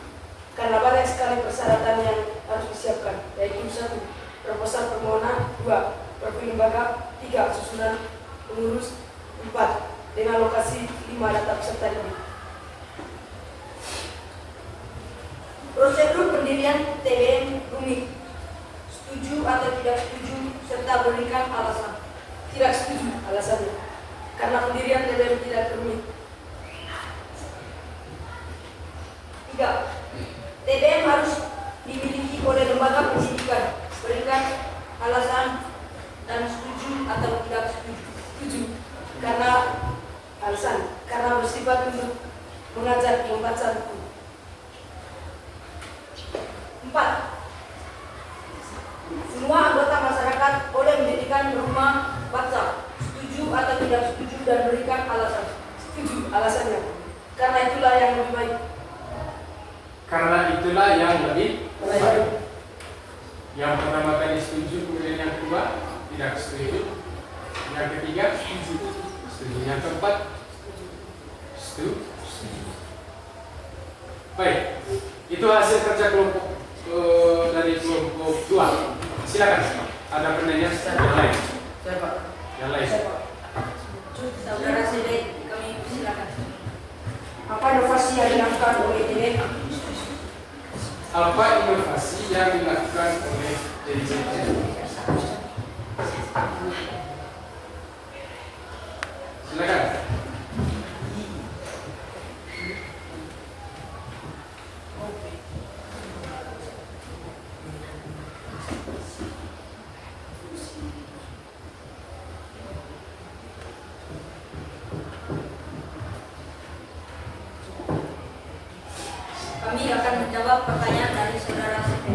Karena banyak sekali persyaratan yang harus disiapkan, yaitu 1. Proposal permohonan, 2. Profil lembaga, 3. Susunan pengurus, 4. Dengan lokasi, 5. Data peserta didik. Prosedur pendirian TBM rumit. Setuju atau tidak setuju serta berikan alasan. Tidak setuju alasannya. Karena pendirian TBM tidak rumit. 3. TBM harus dimiliki oleh lembaga pendidikan. Berikan alasan dan setuju atau tidak setuju. Karena alasan, karena bersifat untuk mengajar membaca buku. 4. Semua anggota masyarakat boleh mendirikan rumah baca, setuju atau tidak setuju, dan berikan alasan. Setuju alasannya. Karena itulah yang lebih baik. Karena itulah yang lebih baik. Yang pertama tadi setuju, kemudian yang kedua tidak setuju, yang ketiga setuju, yang keempat setuju. Baik, itu hasil kerja kelompok dari kelompok 2. Silakan, ada penanya yang lain? Saya Pak. Yang lain? Saudara Sede, kami silakan. Apa inovasi yang dilakukan oleh DD? Apa inovasi yang dilakukan oleh DD? Silakan. Kami akan menjawab pertanyaan dari saudara Sede.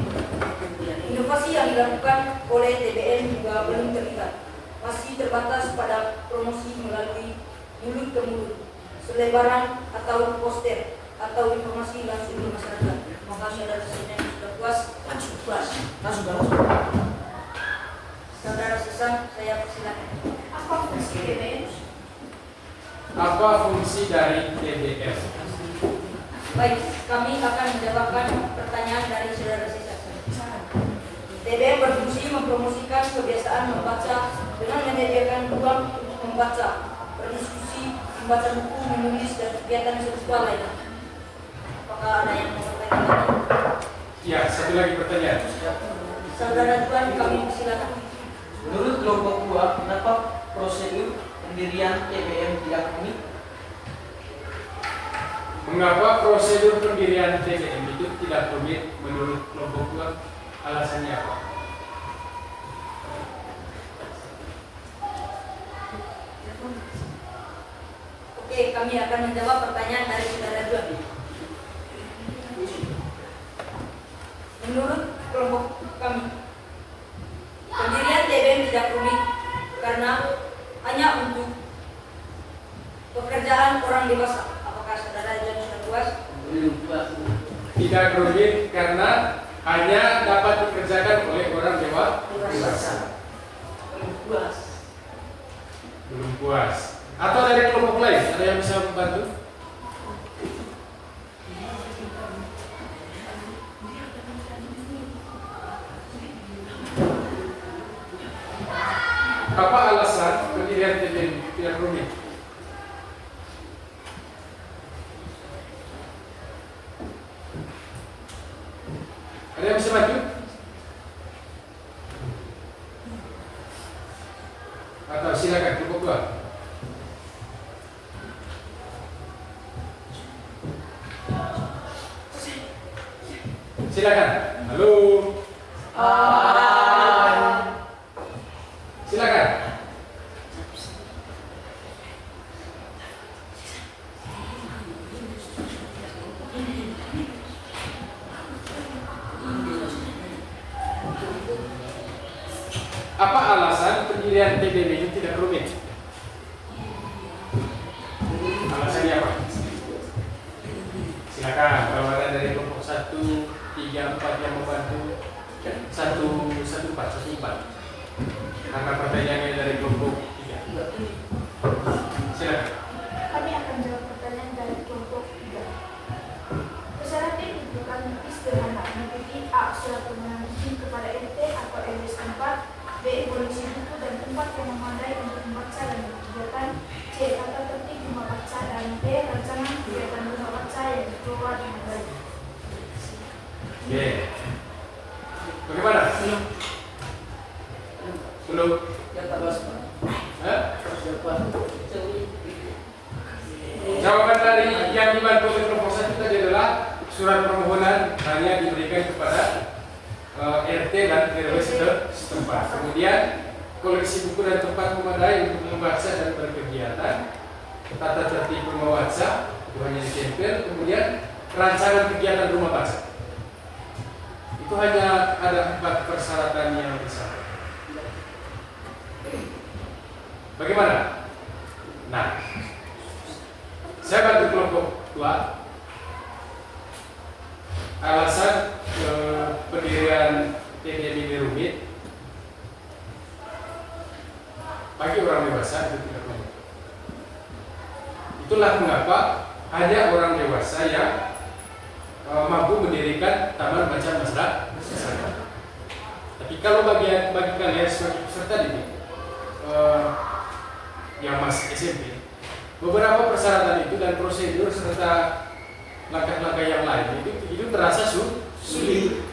Inovasi yang dilakukan oleh TBM juga belum terlihat, masih terbatas pada promosi melalui mulut ke mulut, selebaran atau poster, atau informasi langsung di masyarakat. Maka saudara Sede sudah puas, Langsung. Saudara Sesan, saya persilakan. Apa fungsi TBM? Apa fungsi dari TBM? Baik, kami akan menjawabkan pertanyaan dari saudara Sesan. TBM berfungsi mempromosikan kebiasaan membaca dengan menyediakan ruang untuk membaca, berdiskusi, membaca buku, menulis, dan kegiatan seksual lainnya. Apakah ada yang mau bertanya lagi? Ya, satu lagi pertanyaan. Saudara Tuan, kami persilakan. Menurut kelompok 2, kenapa prosedur pendirian TBM tidak unik? Mengapa prosedur pendirian TBM itu tidak rumit menurut kelompok 2? Alasannya apa? Oke, kami akan menjawab pertanyaan dari saudara Tuan. Menurut kelompok kami, pendirian TBM tidak rumit karena hanya untuk pekerjaan orang dewasa. Apakah saudara Tuan sudah puas? Tidak rumit karena hanya dapat dikerjakan oleh orang dewasa. Belum puas. Atau dari kelompok lain, ada yang bisa membantu? Apa alasan pendirian TBM tidak rumit? Ada yang bisa bantu? Atau silakan kelompok 2. Silakan. Halo. Silakan. Apa alasan pendirian TBM ini tidak rumit? Alasannya apa? Silakan. Kalau ada dari kelompok 1, 3, 4 yang membantu, 1, 4. Karena pertanyaannya dari kelompok 3. Silakan. Kami akan jawab pertanyaan dari kelompok 3. Persyaratan dibutuhkan sederhana, mengikuti A. Surat permohonan izin kepada RT atau RW setempat, B. Koleksi buku dan tempat yang memadai untuk membaca dan berkegiatan, C. Tata tertib rumah baca, dan D. Rancangan kegiatan rumah baca yang dikelola dengan baik. Oke. Bagaimana? Belum? Ya tak puas Pak. Hah? Ya puas. Jawaban dari yang dibantu oleh kelompok 1 tadi adalah surat permohonan hanya diberikan kepada RT dan RW setempat. Kemudian koleksi buku dan tempat memadai untuk membaca dan berkegiatan, tata tertib rumah baca, itu hanya ditempel, kemudian rancangan kegiatan rumah baca. Itu hanya ada 4 persyaratan yang disyaratkan. Bagaimana? Nah, saya bantu kelompok 2. Alasan pendirian TDM ini rumit bagi orang dewasa itu tidak rumit. Itulah mengapa hanya orang dewasa yang mampu mendirikan taman baca masyarakat. Tapi kalau bagi kalian sebagai peserta didik yang masih SMP, beberapa persyaratan itu dan prosedur serta langkah-langkah yang lain itu terasa sulit.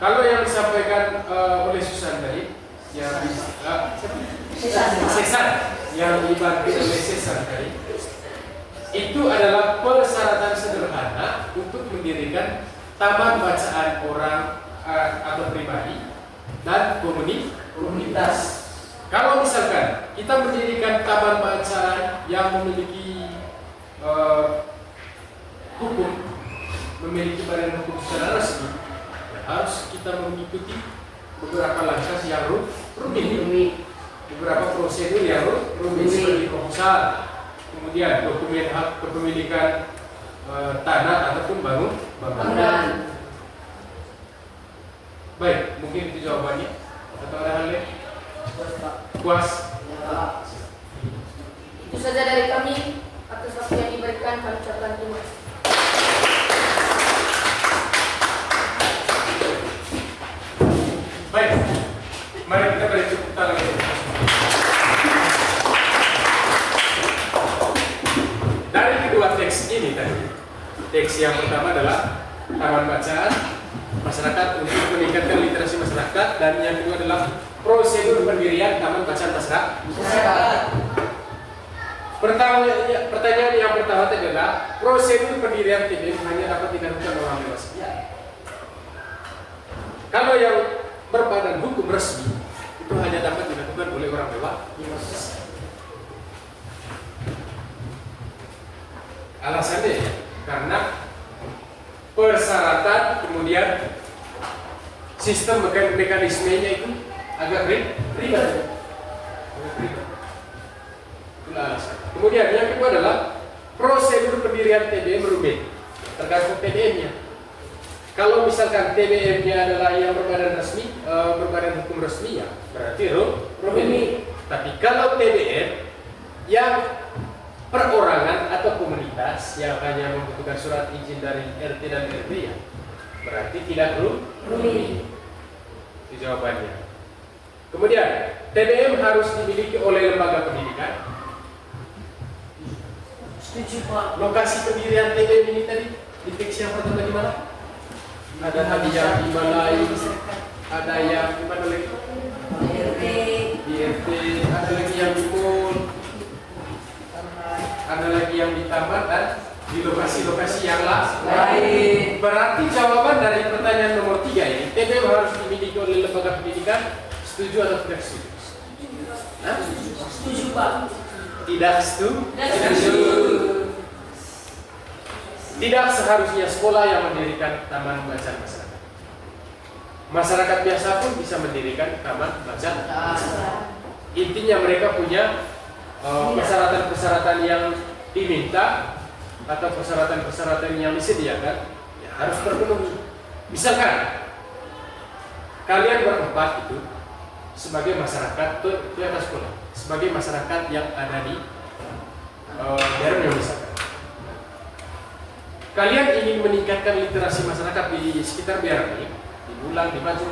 Kalau yang disampaikan oleh Susan tadi, yang Sesan yang dibantu oleh Sesan tadi, itu adalah persyaratan sederhana untuk mendirikan taman bacaan orang atau pribadi dan komunitas. Kalau misalkan kita mendirikan taman bacaan yang memiliki hukum, memiliki badan hukum secara resmi, harus kita mengikuti beberapa langkah yang rumit, beberapa prosedur yang rumit seperti proposal, kemudian dokumen hak kepemilikan tanah ataupun bangunan. Baik, mungkin itu jawabannya. Atau ada hal lain? Puas? Itu saja dari kami. Atas waktu yang diberikan kami ucapkan terima kasih. Baik, mari kita beri tepuk tangan. Dari kedua teks ini tadi, teks yang pertama adalah taman bacaan masyarakat untuk meningkatkan literasi masyarakat, dan yang kedua adalah prosedur pendirian taman bacaan masyarakat. Pertanyaan yang pertama adalah prosedur pendirian TDM hanya dapat dilakukan orang dewasa. Kalau yang berbadan hukum resmi itu hanya dapat dilakukan oleh orang dewasa. Alasannya karena persyaratan kemudian sistem mekanismenya itu agak ribet. Kemudian yang kedua adalah prosedur pendirian TBM rumit, tergantung TBM-nya. Kalau misalkan TBM-nya adalah yang berbadan resmi, berbadan hukum resmi, ya berarti rumit. Tapi kalau TBM yang perorangan atau komunitas yang hanya membutuhkan surat izin dari RT dan RW, ya berarti tidak rumit. Itu jawabannya. Kemudian TBM harus dimiliki oleh lembaga pendidikan. Setuju, Pak. Lokasi pendirian TBM ini tadi di teks yang pertama di mana? Ada tadi yang di Malai, ada yang di mana lagi? Di RT, ada lagi yang di mall, ada lagi yang di taman, dan di lokasi-lokasi yang lain. Berarti jawaban dari pertanyaan nomor 3 ini, TBM harus dimiliki oleh lembaga pendidikan. Setuju atau tidak setuju? Setuju, Pak. Tidak setuju. Tidak seharusnya sekolah yang mendirikan taman bacaan masyarakat. Masyarakat biasa pun bisa mendirikan taman bacaan. Intinya mereka punya persyaratan-persyaratan yang diminta atau persyaratan-persyaratan yang disediakan, ya harus terpenuhi. Misalkan kalian berempat itu sebagai masyarakat di atas sekolah, sebagai masyarakat yang ada di daerah misalkan. Kalian ingin meningkatkan literasi masyarakat di sekitar BRI, di Bulang, di Maju.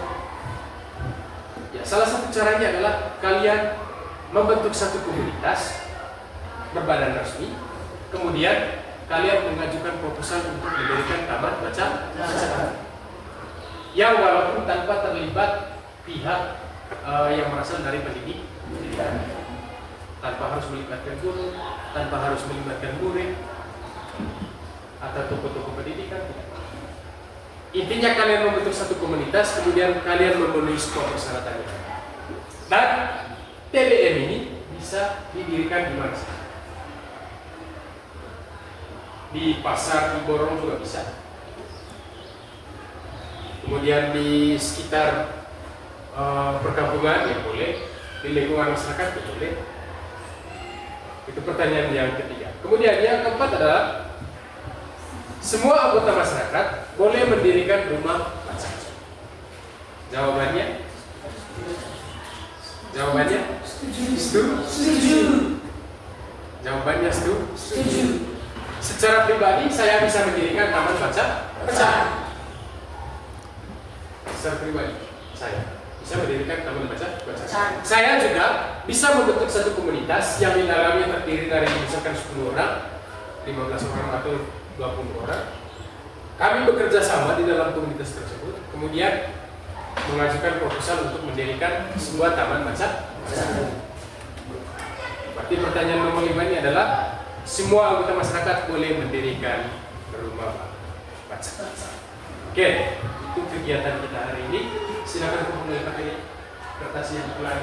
Ya, salah satu caranya adalah kalian membentuk satu komunitas berbadan resmi, kemudian kalian mengajukan proposal untuk mendirikan taman bacaan masyarakat. Yang walaupun tanpa terlibat pihak yang berasal dari pendidikan, tanpa harus melibatkan guru, tanpa harus melibatkan murid atau toko-toko pendidikan, tidak. Intinya kalian membentuk satu komunitas, kemudian kalian memenuhi semua persyaratannya. Dan TBM ini bisa didirikan di mana saja. Di pasar, di Borong juga bisa. Kemudian di sekitar perkampungan ya boleh, di lingkungan masyarakat ya boleh. Itu pertanyaan yang ketiga. Kemudian yang keempat adalah semua anggota masyarakat boleh mendirikan rumah baca. Jawabannya? Jawabannya? Setuju. Jawabannya setuju. Secara pribadi saya bisa mendirikan taman baca. Secara pribadi saya bisa mendirikan taman baca. Saya juga bisa membentuk satu komunitas yang di dalamnya terdiri dari misalkan 10 orang, 15 orang atau 20 orang. Kami bekerja sama di dalam komunitas tersebut, kemudian mengajukan proposal untuk mendirikan sebuah taman baca. Berarti pertanyaan nomor 5 ini adalah semua anggota masyarakat boleh mendirikan rumah baca. Oke, itu kegiatan kita hari ini. Silakan mulai pakai kertas yang telah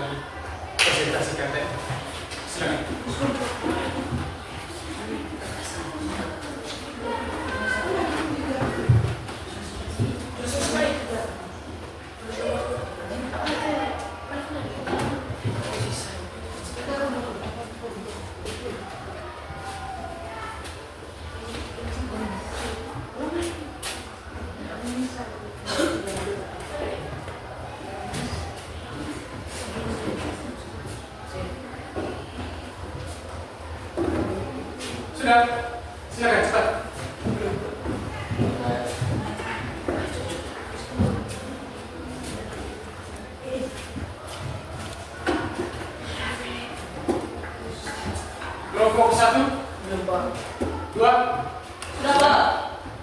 dipresentasikan tadi. Silakan. Sudah, silakan cepat. Kelompok 1, 2,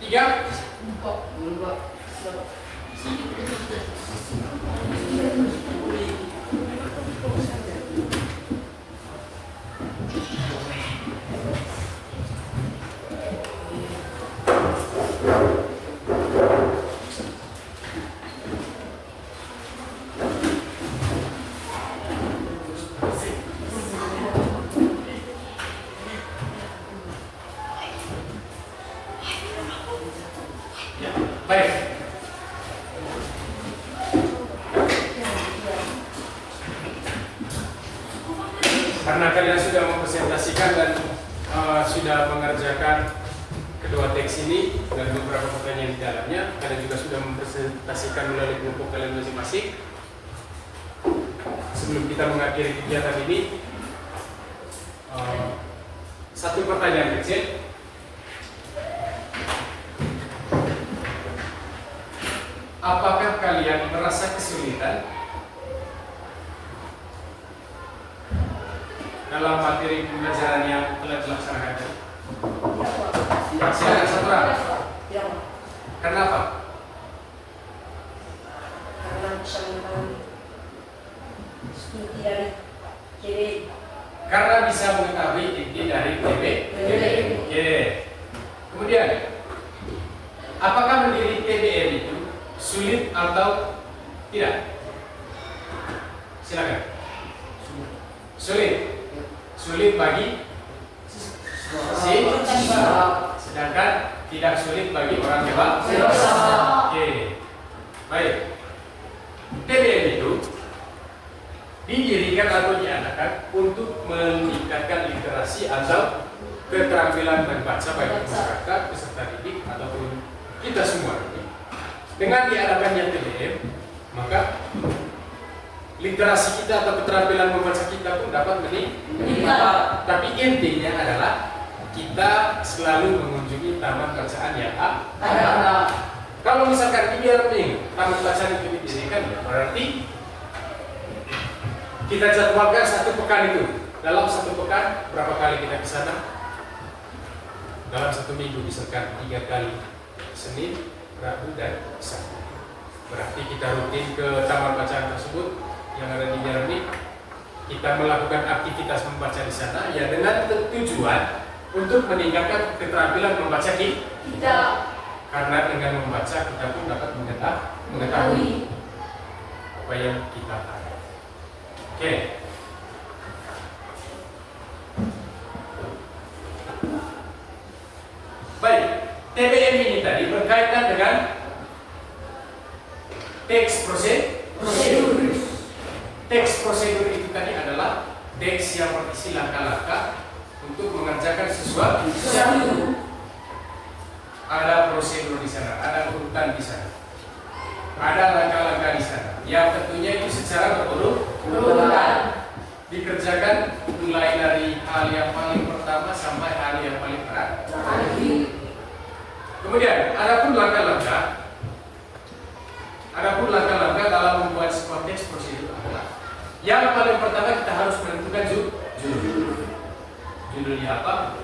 3, baik. Karena kalian sudah mempresentasikan dan sudah mengerjakan kedua teks ini dan beberapa pertanyaan di dalamnya, kalian juga sudah mempresentasikan melalui kelompok kalian masing-masing. Sebelum kita mengakhiri kegiatan ini, satu pertanyaan kecil. Apakah kalian merasa kesulitan dalam materi pembelajaran yang telah dilaksanakan? Silakan satu orang. Kenapa? Karena bisa mengetahui inti dari TBM. Karena bisa mengetahui inti dari TBM. Oke. Kemudian, apakah mendiri TBM itu sulit atau tidak? Silakan. Sulit bagi sedangkan tidak sulit bagi orang dewasa. Oke. Baik. TBM itu didirikan atau diadakan untuk meningkatkan literasi atau keterampilan membaca bagi masyarakat, peserta didik ataupun kita semua. Dengan diadakannya TBM, maka literasi kita atau keterampilan membaca kita pun dapat meningkat. Tapi intinya adalah kita selalu mengunjungi taman bacaan yang ada. Kalau misalkan di Biarping taman bacaan itu didirikan, berarti kita jadwalkan satu pekan itu. Dalam satu pekan berapa kali kita ke sana? Dalam satu minggu misalkan 3 kali, Senin, Rabu, dan Sabtu. Berarti kita rutin ke taman bacaan tersebut yang ada di Biarping. Kita melakukan aktivitas membaca di sana ya dengan tujuan untuk meningkatkan keterampilan membaca kita. Karena dengan membaca kita pun dapat mengetahui apa yang kita tahu. Oke. Baik, TBM ini tadi berkaitan dengan teks prosedur. Teks prosedur itu tadi adalah teks yang berisi langkah-langkah untuk mengerjakan sesuatu. Ada prosedur di sana, ada urutan di sana, ada langkah-langkah di sana. Yang tentunya itu secara berurutan dikerjakan mulai dari hal yang paling pertama sampai hal yang paling berat. Kemudian ada pun langkah-langkah dalam membuat sebuah teks prosedur adalah yang paling pertama kita harus menentukan judul. Judulnya apa?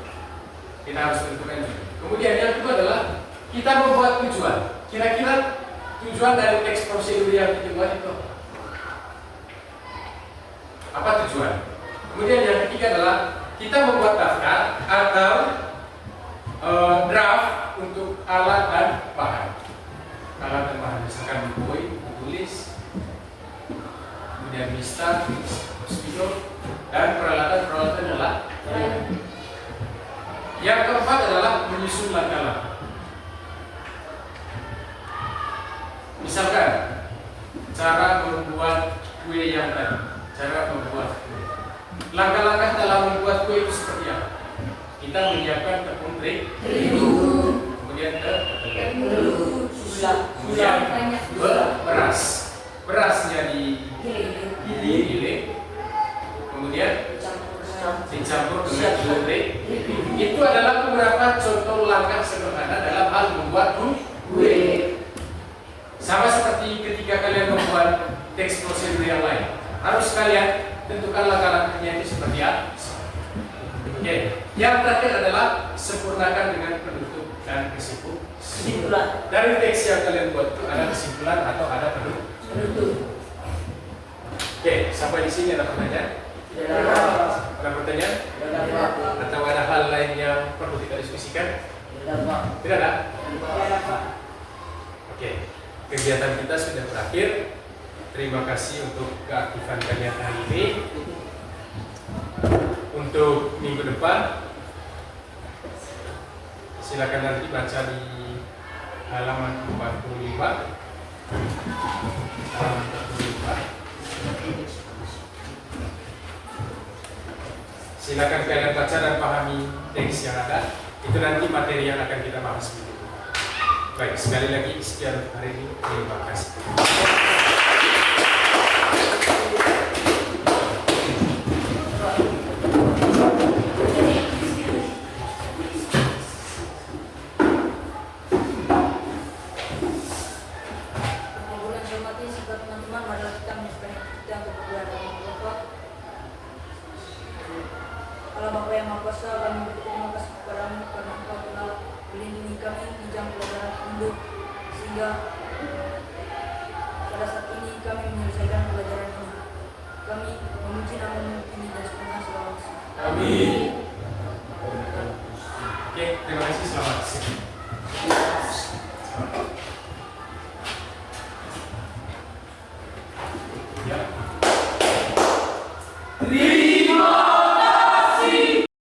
Kita harus menentukan judul. Kemudian yang kedua adalah kita membuat tujuan. Kira-kira tujuan dari teks prosedur yang kita buat itu apa tujuan? Kemudian yang ketiga adalah kita membuat daftar atau draft untuk alat dan bahan. Alat dan bahan misalkan buku, tulis, kemudian lista, spidol, dan peralatan adalah yang keempat adalah menyusun langkah-langkah. Misalkan cara membuat kue yang tadi, cara membuat kue. Langkah-langkah dalam membuat kue itu seperti apa? Kita menyiapkan tepung terigu, kemudian beras. Berasnya digiling, kemudian dicampur dengan telur. Itu adalah beberapa contoh langkah sederhana dalam hal membuat kue. Sama seperti ketika kalian membuat teks prosedur yang lain, harus kalian tentukan langkah-langkahnya itu seperti apa. Oke. Yang terakhir adalah sempurnakan dengan penutup dan kesimpulan. Dari teks yang kalian buat itu ada kesimpulan atau ada penutup. Oke, sampai di sini ada pertanyaan? Ada pertanyaan? Atau ada hal lain yang perlu kita diskusikan? Tidak ada? Oke, kegiatan kita sudah berakhir. Terima kasih untuk keaktifan kalian hari ini. Untuk minggu depan, silakan nanti baca di halaman 45. Halaman 45. Silakan kalian baca dan pahami teks yang ada. Itu nanti materi yang akan kita bahas minggu depan. Baik, sekali lagi sekian untuk hari ini. Terima kasih. Allah Bapa yang Maha Kuasa, kami berterima kasih kepadamu karena Engkau telah melindungi kami di jam pelajaran induk, sehingga pada saat ini kami menyelesaikan pelajaran ini. Kami memuji nama-Mu ini dan semoga selamat. Amin. Oke, terima kasih, selamat.